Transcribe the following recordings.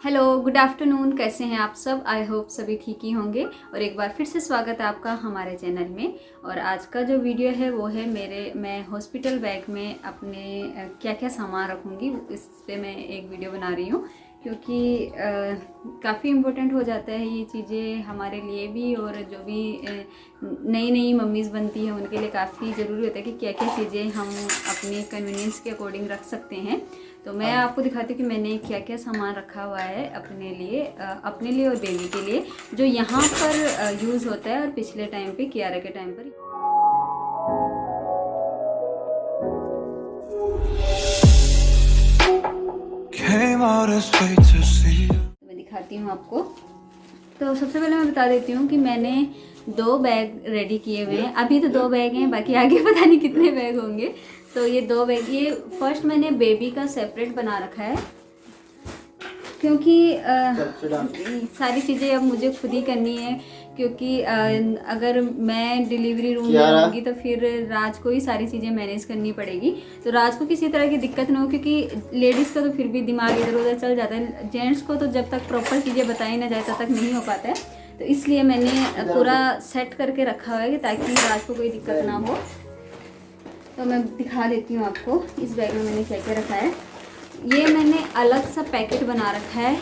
Hello, good afternoon. कैसे हैं आप सब? आई होप सभी ठीक ही होंगे। और एक बार फिर से स्वागत है आपका हमारे चैनल में। और आज का जो वीडियो है वो है मैं हॉस्पिटल बैग में अपने क्या क्या सामान रखूँगी, इस पे मैं एक वीडियो बना रही हूँ। क्योंकि काफ़ी इम्पोर्टेंट हो जाता है ये चीज़ें हमारे लिए भी, और जो भी नई नई मम्मीज़ बनती हैं उनके लिए काफ़ी ज़रूरी होता है कि क्या क्या चीज़ें हम अपने कन्वीनियंस के अकॉर्डिंग रख सकते हैं। तो मैं आपको दिखाती हूँ कि मैंने क्या क्या सामान रखा हुआ है अपने लिए और बेबी के लिए, जो यहाँ पर यूज़ होता है और पिछले टाइम पे कियारा के टाइम पर। मैं दिखाती हूँ आपको। तो सबसे पहले मैं बता देती हूँ कि मैंने 2 बैग रेडी किए हुए हैं। अभी तो 2 बैग हैं, बाकी आगे पता नहीं कितने बैग होंगे। तो ये 2 बैग, ये फर्स्ट मैंने बेबी का सेपरेट बना रखा है, क्योंकि सारी चीज़ें अब मुझे खुद ही करनी है। क्योंकि अगर मैं डिलीवरी रूम में रहूँगी तो फिर राज को ही सारी चीज़ें मैनेज करनी पड़ेगी। तो राज को किसी तरह की दिक्कत ना हो, क्योंकि लेडीज़ का तो फिर भी दिमाग इधर उधर चल जाता है। जेंट्स को तो जब तक प्रॉपर चीज़ें बताई ना जाए तब तक नहीं हो पाता है। तो इसलिए मैंने पूरा सेट करके रखा हुआ है ताकि राज को कोई दिक्कत ना हो। तो मैं दिखा देती हूँ आपको इस बैग में मैंने क्या क्या रखा है। ये मैंने अलग सा पैकेट बना रखा है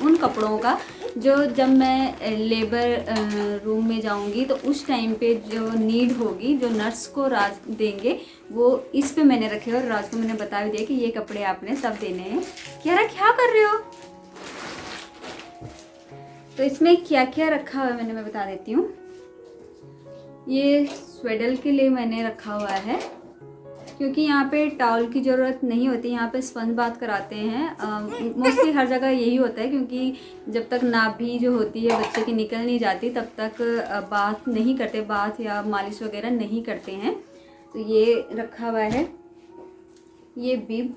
उन कपड़ों का, जो जब मैं लेबर रूम में जाऊंगी तो उस टाइम पे जो नीड होगी, जो नर्स को राज देंगे, वो इस पे मैंने रखे। और राज को मैंने बता भी दिया कि ये कपड़े आपने तब देने हैं। यार क्या कर रहे हो? तो इसमें क्या क्या रखा हुआ है मैं बता देती हूँ। ये स्वेडल के लिए मैंने रखा हुआ है, क्योंकि यहाँ पे टॉवल की ज़रूरत नहीं होती। यहाँ पे स्पंज बाथ कराते हैं। मोस्टली हर जगह यही होता है, क्योंकि जब तक नाभि जो होती है बच्चे की निकल नहीं जाती तब तक बाथ नहीं करते, बाथ या मालिश वगैरह नहीं करते हैं। तो ये रखा हुआ है। ये बिब,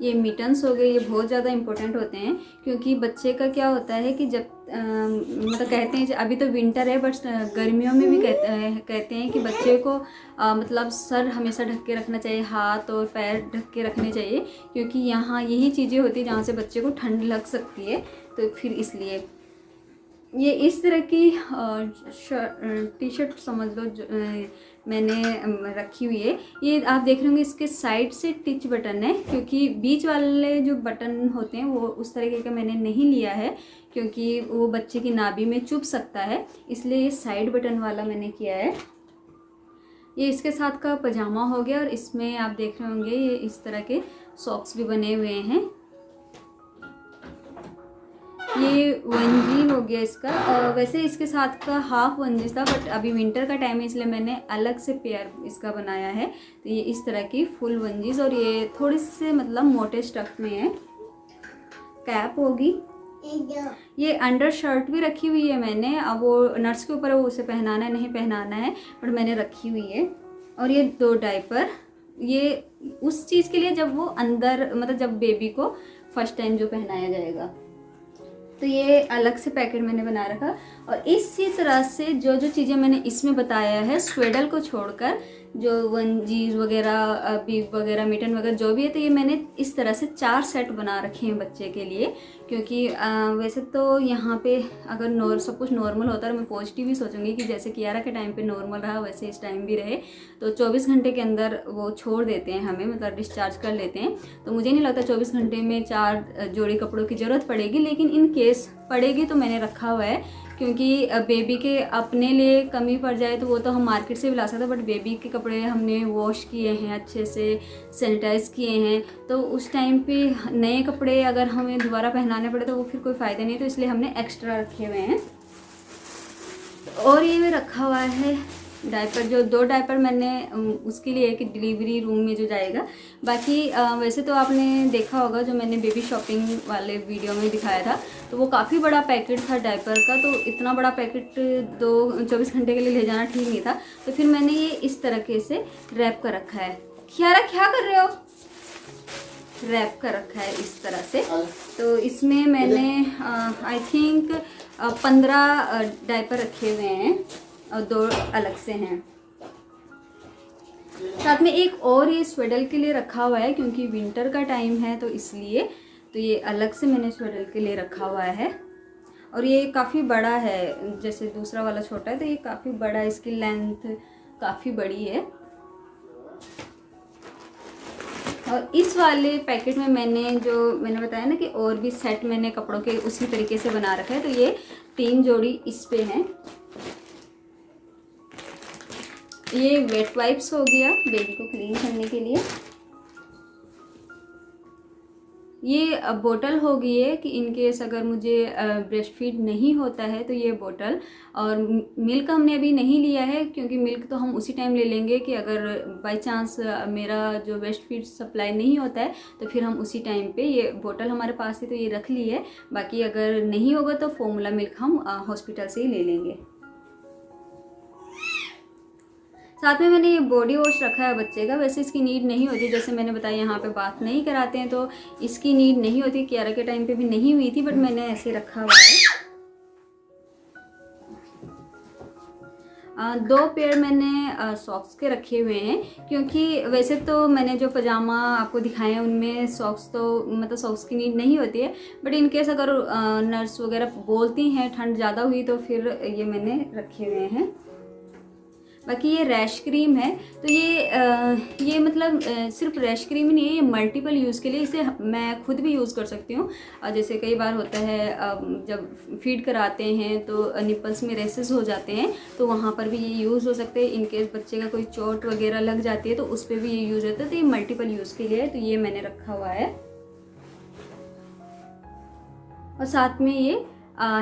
ये मिटन्स हो गए। ये बहुत ज़्यादा इम्पोर्टेंट होते हैं, क्योंकि बच्चे का क्या होता है कि जब मतलब कहते हैं, अभी तो विंटर है बट गर्मियों में भी कहते हैं कि बच्चे को मतलब सर हमेशा ढक के रखना चाहिए, हाथ और पैर ढक के रखने चाहिए, क्योंकि यहाँ यही चीज़ें होती है जहाँ से बच्चे को ठंड लग सकती है। तो फिर इसलिए ये इस तरह की टी शर्ट समझ लो मैंने रखी हुई है। ये आप देख रहे होंगे, इसके साइड से टिच बटन है, क्योंकि बीच वाले जो बटन होते हैं वो उस तरीके का मैंने नहीं लिया है, क्योंकि वो बच्चे की नाभि में चुभ सकता है। इसलिए ये साइड बटन वाला मैंने किया है। ये इसके साथ का पजामा हो गया, और इसमें आप देख रहे होंगे ये इस तरह के सॉक्स भी बने हुए हैं। ये वंजी हो गया इसका। वैसे इसके साथ का हाफ वंजी था, बट अभी विंटर का टाइम है इसलिए मैंने अलग से पेयर इसका बनाया है। तो ये इस तरह की फुल वंजीज, और ये थोड़े से मतलब मोटे स्टफ में है। कैप होगी। ये अंडर शर्ट भी रखी हुई है मैंने। अब वो नर्स के ऊपर है, वो उसे पहनाना है नहीं पहनाना है, बट मैंने रखी हुई है। और ये 2 डायपर, ये उस चीज़ के लिए जब वो अंदर मतलब जब बेबी को फर्स्ट टाइम जो पहनाया जाएगा। तो ये अलग से पैकेट मैंने बना रखा। और इसी तरह से जो जो चीज़ें मैंने इसमें बताया है, स्वेडल को छोड़कर, जो वंजीज वगैरह, बीफ वगैरह, मिटन वगैरह जो भी है, तो ये मैंने इस तरह से 4 सेट बना रखे हैं बच्चे के लिए। क्योंकि वैसे तो यहाँ पे अगर सब कुछ नॉर्मल होता है, मैं पॉजिटिव ही सोचूंगी कि जैसे कियारा के टाइम पे नॉर्मल रहा वैसे इस टाइम भी रहे। तो 24 घंटे के अंदर वो छोड़ देते हैं हमें, मतलब डिस्चार्ज कर लेते हैं। तो मुझे नहीं लगता 24 घंटे में 4 जोड़ी कपड़ों की ज़रूरत पड़ेगी, लेकिन इन केस पड़ेगी तो मैंने रखा हुआ है। क्योंकि बेबी के अपने लिए कमी पड़ जाए तो वो तो हम मार्केट से भी ला सकते हैं, बट बेबी के कपड़े हमने वॉश किए हैं, अच्छे से सैनिटाइज़ किए हैं। तो उस टाइम पे नए कपड़े अगर हमें दोबारा पहनाने पड़े तो वो फिर कोई फ़ायदा नहीं, तो इसलिए हमने एक्स्ट्रा रखे हुए हैं। और ये रखा हुआ है डायपर, जो 2 डायपर मैंने उसके लिए कि डिलीवरी रूम में जो जाएगा। बाकी वैसे तो आपने देखा होगा जो मैंने बेबी शॉपिंग वाले वीडियो में दिखाया था, तो वो काफ़ी बड़ा पैकेट था डायपर का। तो इतना बड़ा पैकेट 24 घंटे के लिए ले जाना ठीक नहीं था, तो फिर मैंने ये इस तरीके से रैप कर रखा है। कियारा क्या कर रहे हो? रैप कर रखा है इस तरह से। तो इसमें मैंने आई थिंक 15 डायपर रखे हुए हैं, और 2 अलग से हैं। साथ में एक और ये स्वेडल के लिए रखा हुआ है, क्योंकि विंटर का टाइम है तो इसलिए। तो ये अलग से मैंने स्वेडल के लिए रखा हुआ है। और ये काफ़ी बड़ा है, जैसे दूसरा वाला छोटा है तो ये काफ़ी बड़ा है, इसकी लेंथ काफ़ी बड़ी है। और इस वाले पैकेट में मैंने बताया ना कि और भी सेट मैंने कपड़ों के उसी तरीके से बना रखा है। तो ये 3 जोड़ी इस पे हैं। ये वेट वाइप्स हो गया बेबी को क्लीन करने के लिए। ये बोतल हो गई है कि इन केस अगर मुझे ब्रेस्ट फीड नहीं होता है तो ये बोतल। और मिल्क हमने अभी नहीं लिया है, क्योंकि मिल्क तो हम उसी टाइम ले लेंगे कि अगर बाय चांस मेरा जो ब्रेस्ट फीड सप्लाई नहीं होता है तो फिर हम उसी टाइम पे, ये बोतल हमारे पास थी तो ये रख ली है। बाकी अगर नहीं होगा तो फॉर्मूला मिल्क हम हॉस्पिटल से ही ले लेंगे। साथ में मैंने ये बॉडी वॉश रखा है बच्चे का। वैसे इसकी नीड नहीं होती, जैसे मैंने बताया यहाँ पे बात नहीं कराते हैं तो इसकी नीड नहीं होती। कियारा के टाइम पे भी नहीं हुई थी, बट मैंने ऐसे रखा हुआ है। 2 पेयर मैंने सॉक्स के रखे हुए हैं, क्योंकि वैसे तो मैंने जो पजामा आपको दिखाए हैं उनमें सॉक्स तो मतलब सॉक्स की नीड नहीं होती है, बट इन केस अगर नर्स वगैरह बोलती हैं ठंड ज़्यादा हुई तो फिर ये मैंने रखे हुए हैं। बाकी ये रैश क्रीम है, तो ये मतलब सिर्फ रैश क्रीम ही नहीं है, ये मल्टीपल यूज़ के लिए इसे मैं खुद भी यूज़ कर सकती हूँ। जैसे कई बार होता है जब फीड कराते हैं तो निपल्स में रेसेस हो जाते हैं, तो वहाँ पर भी ये यूज़ हो सकते हैं। इनकेस बच्चे का कोई चोट वगैरह लग जाती है तो उस पर भी ये यूज़ होता है। तो ये मल्टीपल यूज़ के लिए है, तो ये मैंने रखा हुआ है। और साथ में ये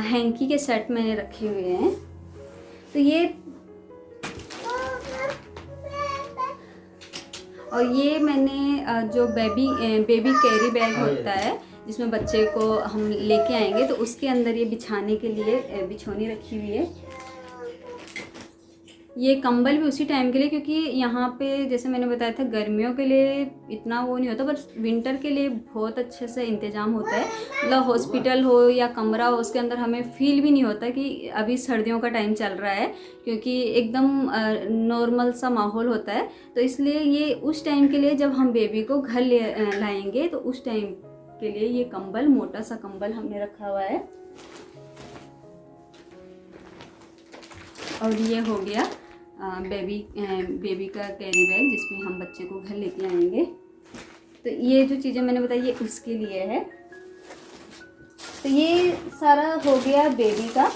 हैंकी के सेट मैंने रखे हुए हैं। तो ये और ये मैंने जो बेबी कैरी बैग होता है जिसमें बच्चे को हम लेके आएंगे, तो उसके अंदर ये बिछाने के लिए बिछौनी रखी हुई है। ये कंबल भी उसी टाइम के लिए, क्योंकि यहाँ पे जैसे मैंने बताया था गर्मियों के लिए इतना वो नहीं होता, बट विंटर के लिए बहुत अच्छे से इंतज़ाम होता है। मतलब हॉस्पिटल हो या कमरा हो, उसके अंदर हमें फील भी नहीं होता कि अभी सर्दियों का टाइम चल रहा है, क्योंकि एकदम नॉर्मल सा माहौल होता है। तो इसलिए ये उस टाइम के लिए जब हम बेबी को घर लाएंगे तो उस टाइम के लिए ये कंबल, मोटा सा कंबल हमने रखा हुआ है। और ये हो गया बेबी का कैरी बैग जिसमें हम बच्चे को घर लेके आएंगे। तो ये जो चीज़ें मैंने बताई ये उसके लिए है। तो ये सारा हो गया बेबी का।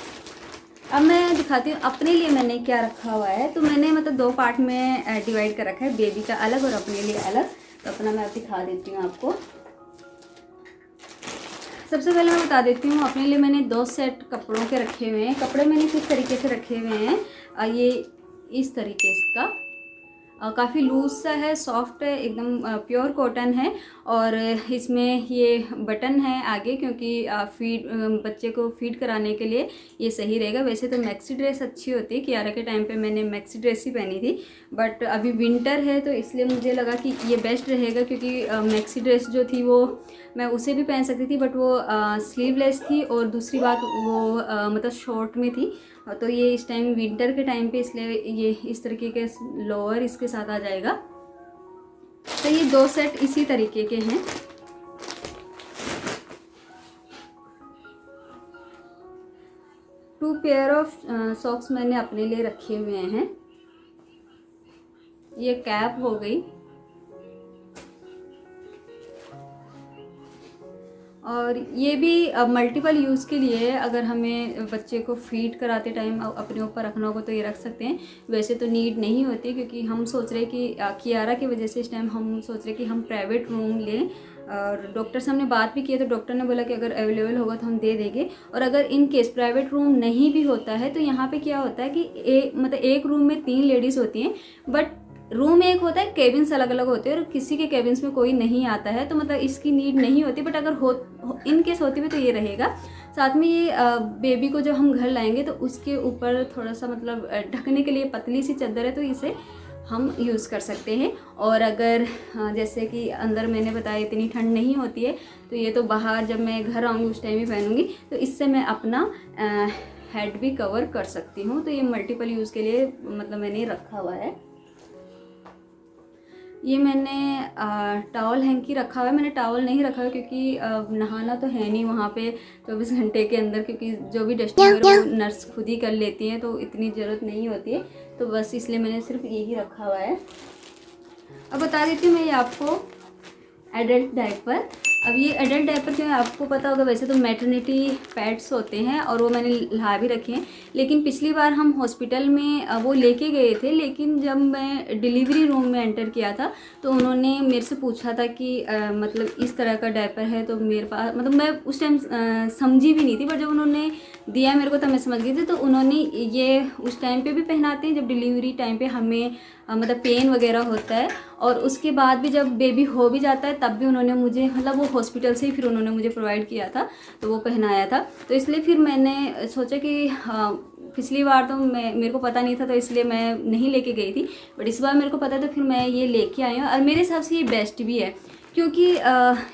अब मैं दिखाती हूँ अपने लिए मैंने क्या रखा हुआ है। तो मैंने मतलब 2 पार्ट में डिवाइड कर रखा है, बेबी का अलग और अपने लिए अलग। तो अपना मैं दिखा देती हूँ आपको। सबसे पहले मैं बता देती हूँ, अपने लिए मैंने 2 सेट कपड़ों के रखे हुए हैं। कपड़े मैंने किस तरीके से रखे हुए हैं, ये इस तरीके का काफ़ी लूज सा है, सॉफ्ट है, एकदम प्योर कॉटन है। और इसमें ये बटन है आगे, क्योंकि बच्चे को फीड कराने के लिए ये सही रहेगा। वैसे तो मैक्सी ड्रेस अच्छी होती है, कियारा के टाइम पे मैंने मैक्सी ड्रेस ही पहनी थी, बट अभी विंटर है तो इसलिए मुझे लगा कि ये बेस्ट रहेगा, क्योंकि मैक्सी ड्रेस जो थी वो मैं उसे भी पहन सकती थी, बट वो स्लीवलेस थी, और दूसरी बात वो मतलब शॉर्ट में थी। तो ये इस टाइम विंटर के टाइम पे, इसलिए ये इस तरीके के लोअर इसके साथ आ जाएगा। तो ये 2 सेट इसी तरीके के हैं। टू पेयर ऑफ सॉक्स मैंने अपने लिए रखे हुए हैं। ये कैप हो गई, और ये भी मल्टीपल यूज़ के लिए है। अगर हमें बच्चे को फीड कराते टाइम अपने ऊपर रखना होगा तो ये रख सकते हैं। वैसे तो नीड नहीं होती, क्योंकि हम सोच रहे हैं कि कियारा की वजह से इस टाइम हम सोच रहे हैं कि हम प्राइवेट रूम लें। और डॉक्टर से हमने बात भी की है, तो डॉक्टर ने बोला कि अगर अवेलेबल होगा तो हम दे देंगे। और अगर इन केस प्राइवेट रूम नहीं भी होता है तो यहाँ पे क्या होता है कि मतलब एक रूम में 3 लेडीज़ होती हैं, बट रूम एक होता है, केबिन्स अलग अलग होते हैं, और किसी के केबिन्स में कोई नहीं आता है, तो मतलब इसकी नीड नहीं होती। बट अगर इन केस होती भी तो ये रहेगा। साथ में ये बेबी को जब हम घर लाएंगे तो उसके ऊपर थोड़ा सा मतलब ढकने के लिए पतली सी चादर है, तो इसे हम यूज़ कर सकते हैं। और अगर जैसे कि अंदर मैंने बताया इतनी ठंड नहीं होती है, तो ये तो बाहर जब मैं घर आऊँगी उस टाइम ही पहनूंगी, तो इससे मैं अपना हेड भी कवर कर सकती हूँ। तो ये मल्टीपल यूज़ के लिए मतलब मैंने रखा हुआ है। ये मैंने टॉवल हैंकी रखा हुआ है। मैंने टॉवल नहीं रखा है क्योंकि नहाना तो है नहीं वहाँ पे 24 घंटे के अंदर, क्योंकि जो भी डस्टिंग वगैरह वो नर्स खुद ही कर लेती हैं, तो इतनी ज़रूरत नहीं होती है। तो बस इसलिए मैंने सिर्फ यही रखा हुआ है। अब बता देती हूँ मैं ये आपको एडल्ट डायपर। अब ये एडल्ट डायपर जो है आपको पता होगा, वैसे तो मैटरनिटी पैड्स होते हैं और वो मैंने ला भी रखे हैं, लेकिन पिछली बार हम हॉस्पिटल में वो लेके गए थे, लेकिन जब मैं डिलीवरी रूम में एंटर किया था तो उन्होंने मेरे से पूछा था कि मतलब इस तरह का डायपर है, तो मेरे पास मतलब मैं उस टाइम समझी भी नहीं थी, पर जब उन्होंने दिया मेरे को तब मैं समझ गई थी। तो उन्होंने ये उस टाइम पे भी पहनाते हैं जब डिलीवरी टाइम पे हमें मतलब पेन वगैरह होता है, और उसके बाद भी जब बेबी हो भी जाता है तब भी उन्होंने मुझे मतलब वो हॉस्पिटल से ही फिर उन्होंने मुझे प्रोवाइड किया था, तो वो पहनाया था। तो इसलिए फिर मैंने सोचा कि पिछली बार तो मेरे को पता नहीं था, तो इसलिए मैं नहीं लेके गई थी, बट इस बार मेरे को पता है तो फिर मैं ये लेके आई हूँ। और मेरे हिसाब से ये बेस्ट भी है, क्योंकि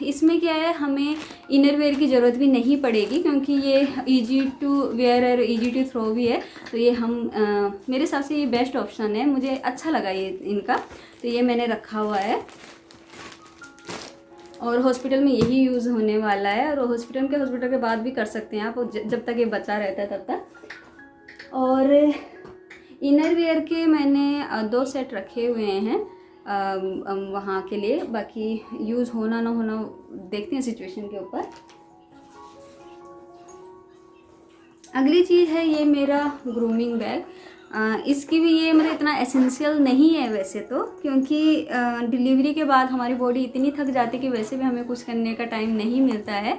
इसमें क्या है, हमें इनर वेयर की ज़रूरत भी नहीं पड़ेगी, क्योंकि ये ईजी टू वेयर और ईजी टू थ्रो भी है। तो ये हम मेरे हिसाब से ये बेस्ट ऑप्शन है, मुझे अच्छा लगा ये इनका, तो ये मैंने रखा हुआ है। और हॉस्पिटल में यही यूज़ होने वाला है, और हॉस्पिटल के बाद भी कर सकते हैं आप, जब तक ये बचा रहता है तब तक। और इनर वेयर के मैंने 2 सेट रखे हुए हैं वहाँ के लिए, बाकी यूज़ होना ना होना देखते हैं सिचुएशन के ऊपर। अगली चीज़ है ये मेरा ग्रूमिंग बैग। इसकी भी ये मतलब इतना एसेंशियल नहीं है वैसे तो, क्योंकि डिलीवरी के बाद हमारी बॉडी इतनी थक जाती है कि वैसे भी हमें कुछ करने का टाइम नहीं मिलता है,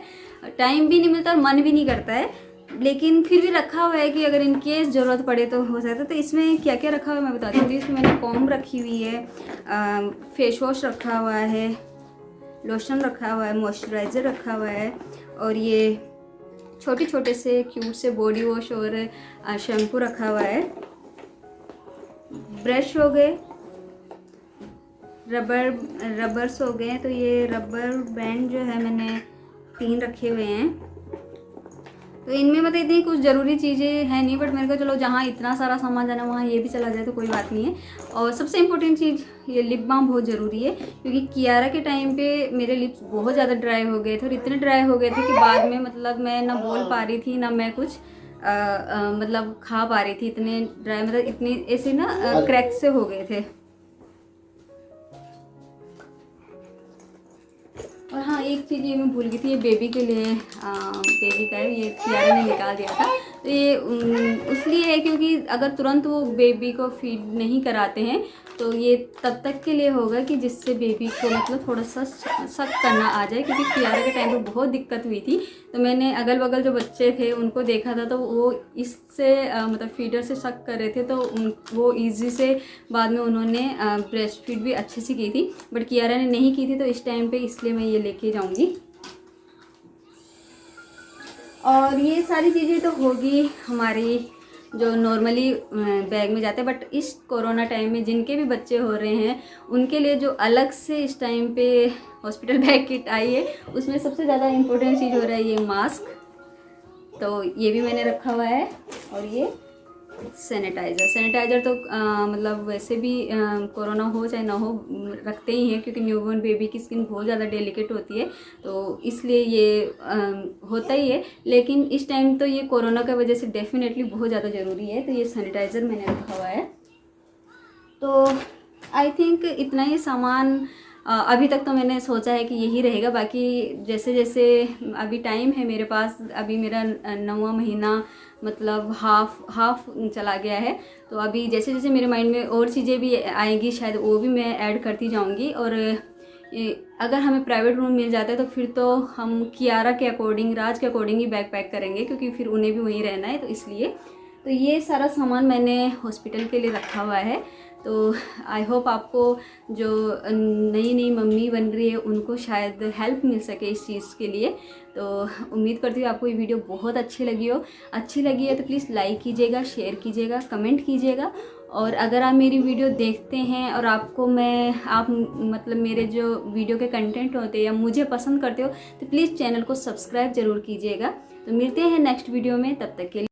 टाइम भी नहीं मिलता और मन भी नहीं करता है, लेकिन फिर भी रखा हुआ है कि अगर इन केस ज़रूरत पड़े तो हो सकता है। तो इसमें क्या क्या रखा हुआ है मैं बताती हूँ। इसमें मैंने कॉम्ब रखी हुई है, फेस वॉश रखा हुआ है, लोशन रखा हुआ है, मॉइस्चराइज़र रखा हुआ है, और ये छोटे छोटे से क्यूट से बॉडी वॉश और शैम्पू रखा हुआ है। ब्रश हो गए, रबर्स हो गए, तो ये रबर बैंड जो है मैंने 3 रखे हुए हैं। तो इनमें मतलब इतनी कुछ ज़रूरी चीज़ें हैं नहीं, बट मेरे को चलो जहाँ इतना सारा सामान जाना वहाँ ये भी चला जाए तो कोई बात नहीं है। और सबसे इम्पोर्टेंट चीज़ ये लिप बाम बहुत ज़रूरी है, क्योंकि कियारा के टाइम पे मेरे लिप्स बहुत ज़्यादा ड्राई हो गए थे, और इतने ड्राई हो गए थे कि बाद में मतलब मैं ना बोल पा रही थी ना मैं कुछ मतलब खा पा रही थी, इतने ड्राई मतलब इतने ऐसे ना क्रैक से हो गए थे। और हाँ, एक चीज़ ये मैं भूल गई थी, ये बेबी के लिए बेबी का है, ये कियारा ने निकाल दिया था। तो ये इसलिए है क्योंकि अगर तुरंत वो बेबी को फीड नहीं कराते हैं तो ये तब तक के लिए होगा कि जिससे बेबी को मतलब थोड़ा सा शक करना आ जाए, क्योंकि कियारा के टाइम पे बहुत दिक्कत हुई थी। तो मैंने अगल बगल जो बच्चे थे उनको देखा था, तो वो इससे मतलब फीडर से शक कर रहे थे, तो वो ईजी से बाद में उन्होंने ब्रेस्ट फीड भी अच्छे से की थी, बट कियारा ने नहीं की थी तो इस टाइम पे, इसलिए मैं ये लेके जाऊंगी। और ये सारी चीज़ें तो होगी हमारी जो नॉर्मली बैग में जाते हैं, बट इस कोरोना टाइम में जिनके भी बच्चे हो रहे हैं उनके लिए जो अलग से इस टाइम पे हॉस्पिटल बैग किट आई है, उसमें सबसे ज़्यादा इम्पोर्टेंट चीज़ हो रहा है ये मास्क, तो ये भी मैंने रखा हुआ है। और ये सैनिटाइज़र तो मतलब वैसे भी कोरोना हो चाहे ना हो रखते ही हैं, क्योंकि न्यूबॉर्न बेबी की स्किन बहुत ज़्यादा डेलिकेट होती है, तो इसलिए ये होता ही है। लेकिन इस टाइम तो ये कोरोना की वजह से डेफिनेटली बहुत ज़्यादा ज़रूरी है, तो ये सैनिटाइज़र मैंने रखा हुआ है। तो आई थिंक इतना ही सामान अभी तक तो मैंने सोचा है कि यही रहेगा। बाकी जैसे जैसे अभी टाइम है मेरे पास, अभी मेरा 9वां महीना मतलब हाफ चला गया है, तो अभी जैसे जैसे मेरे माइंड में और चीज़ें भी आएंगी शायद वो भी मैं ऐड करती जाऊंगी। और अगर हमें प्राइवेट रूम मिल जाता है तो फिर तो हम कियारा के अकॉर्डिंग, राज के अकॉर्डिंग ही बैग पैक करेंगे, क्योंकि फिर उन्हें भी वहीं रहना है, तो इसलिए। तो ये सारा सामान मैंने हॉस्पिटल के लिए रखा हुआ है। तो आई होप आपको जो नई नई मम्मी बन रही है उनको शायद हेल्प मिल सके इस चीज़ के लिए। तो उम्मीद करती हूँ आपको ये वीडियो बहुत अच्छी लगी है तो प्लीज़ लाइक कीजिएगा, शेयर कीजिएगा, कमेंट कीजिएगा। और अगर आप मेरी वीडियो देखते हैं और आपको आप मतलब मेरे जो वीडियो के कंटेंट होते हैं या मुझे पसंद करते हो तो प्लीज़ चैनल को सब्सक्राइब ज़रूर कीजिएगा। तो मिलते हैं नेक्स्ट वीडियो में, तब तक के लिए।